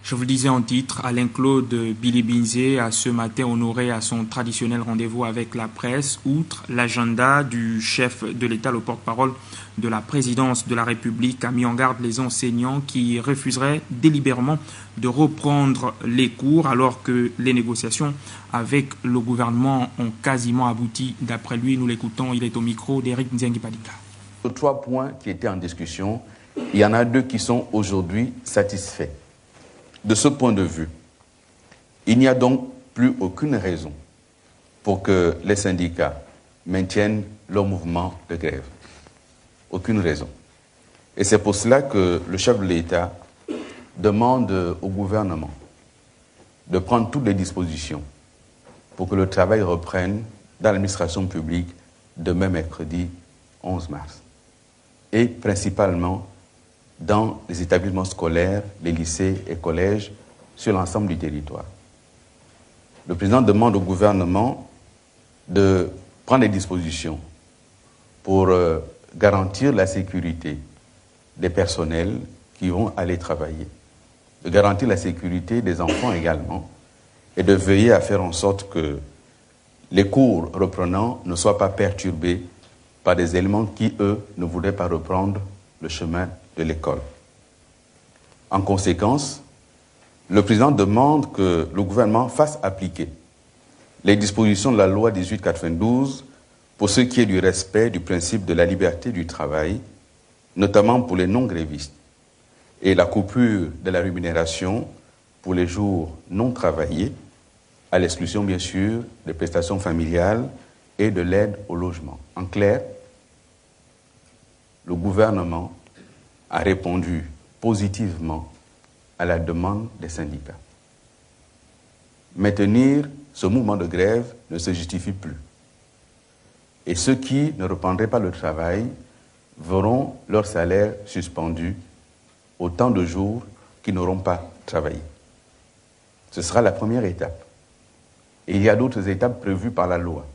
Je vous le disais en titre, Alain-Claude Billy-Binzé a ce matin honoré à son traditionnel rendez-vous avec la presse, outre l'agenda du chef de l'État, le porte-parole de la présidence de la République, a mis en garde les enseignants qui refuseraient délibérément de reprendre les cours alors que les négociations avec le gouvernement ont quasiment abouti. D'après lui, nous l'écoutons, il est au micro d'Éric Nzengi-Padika. Sur 3 points qui étaient en discussion, il y en a 2 qui sont aujourd'hui satisfaits. De ce point de vue, il n'y a donc plus aucune raison pour que les syndicats maintiennent leur mouvement de grève. Aucune raison. Et c'est pour cela que le chef de l'État demande au gouvernement de prendre toutes les dispositions pour que le travail reprenne dans l'administration publique demain mercredi 11 mars. Et principalement dans les établissements scolaires, les lycées et collèges sur l'ensemble du territoire. Le président demande au gouvernement de prendre des dispositions pour garantir la sécurité des personnels qui vont aller travailler, de garantir la sécurité des enfants également, et de veiller à faire en sorte que les cours reprenants ne soient pas perturbés par des éléments qui, eux, ne voudraient pas reprendre le chemin de l'école. En conséquence, le président demande que le gouvernement fasse appliquer les dispositions de la loi 1892 pour ce qui est du respect du principe de la liberté du travail, notamment pour les non-grévistes, et la coupure de la rémunération pour les jours non travaillés, à l'exclusion bien sûr des prestations familiales et de l'aide au logement. En clair, le gouvernement a répondu positivement à la demande des syndicats. Maintenir ce mouvement de grève ne se justifie plus. Et ceux qui ne reprendraient pas le travail verront leur salaire suspendu autant de jours qu'ils n'auront pas travaillé. Ce sera la première étape. Et il y a d'autres étapes prévues par la loi.